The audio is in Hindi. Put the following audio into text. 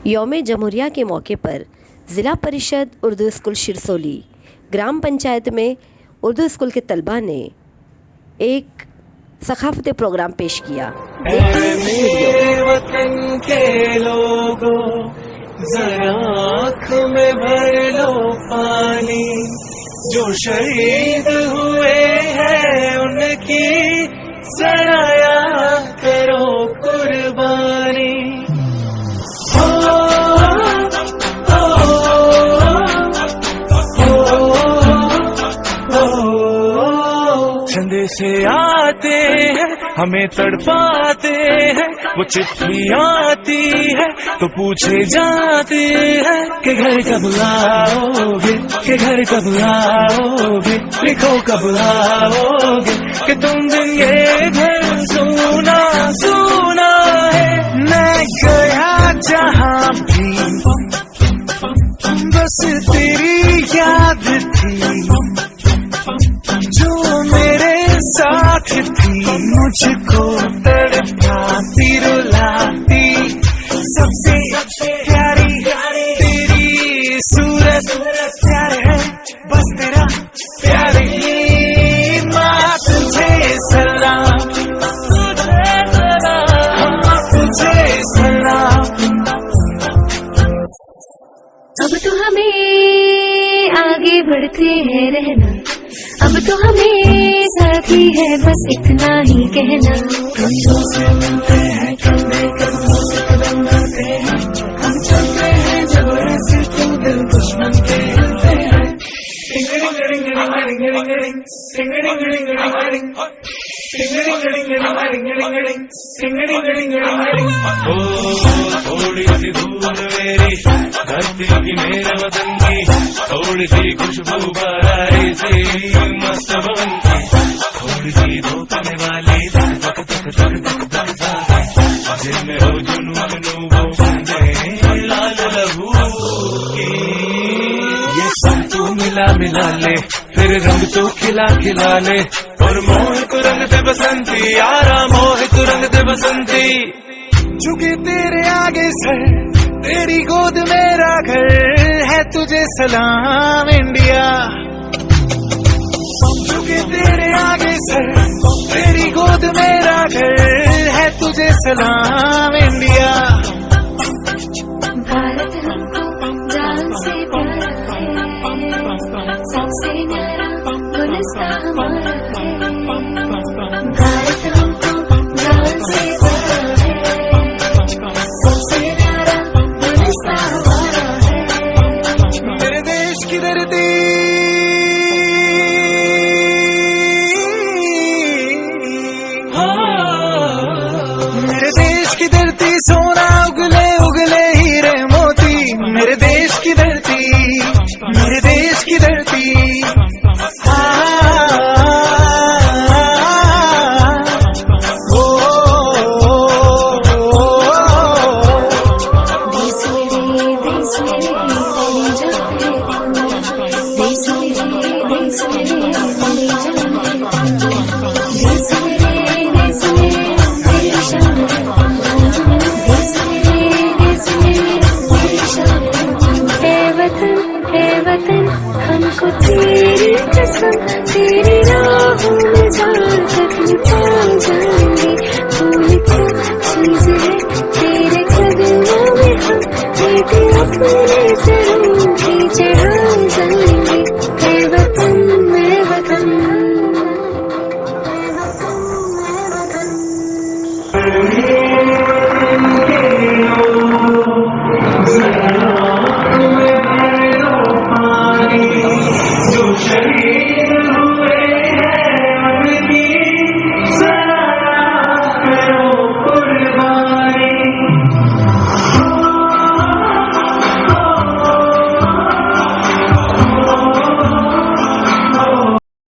यौम जमहूरिया के मौके पर ज़िला परिषद उर्दू स्कूल शिरसोली ग्राम पंचायत में उर्दू स्कूल के तलबा ने एक सकाफ़ती प्रोग्राम पेश किया। मेरे वतन के लोगों जरा आँख में भर लो पानी, जो शहीद हुए हैं उनकी सराया करो कुर्बानी। छंदे से आते हैं हमें तड़पाते हैं, वो चिट्ठी आती है तो पूछे जाते हैं कि घर कब आओगे, कि घर कब आओगे, लिखो कब आओगे, कि तुम दिन ये घर सुना सुना है। मैं गया जहाँ भी बस तेरी याद थी, जो मेरे साथ थी मुझको तड़पाती रुलाती, सबसे प्यारी तेरी सूरत प्यार है बस तेरा प्यारी माँ, तुझे सलाम, तुझे सलाम। अब तो हमें आगे बढ़ते हैं रहना, अब तो हमें साथी है बस इतना ही कहना। कंधों से मिलते हैं, कंधे कंधों से कदम बढ़ते हैं, हम चलते हैं जब ऐसे तो दिल दुश्मन के हिलते हैं। थोड़ी सी दूर मेरी धरती की मेरे वतन की, थोड़ी सी खुशबू बरारी सी मस्त बन की, थोड़ी सी धोखने वाली धक धक धक धक धक धक, जिनमें हो जुनून वो बंदे लाल लहू की। ये सब तू मिला मिला ले, फिर रंग तो खिला खिला ले, और मोह को रंग दे बसंती यारा, मोह को रंग दे बसंती। झुके तेरे आगे सर, तेरी गोद मेरा घर है, तुझे सलाम इंडिया। झुके तेरे आगे सर, तेरी गोद मेरा घर है, तुझे सलाम इंडिया। भारत हमको जान से प्यारा है, सबसे न्यारा गुलिस्तान हमारा है। भारत हमको जान से प्यारा है, सबसे न्यारा गुलिस्तान हमारा है। मेरे देश की धरती मेरे देश की धरती सोना उगले उगले हीरे मोती, मेरे देश की धरती, मेरे देश की धरती। हमको तेरी कसम, तेरी राहों में जान तक पा जाएंगे। फूल क्या चीज है तेरे कदमों में, हम एक अपने से रूह की चढ़ा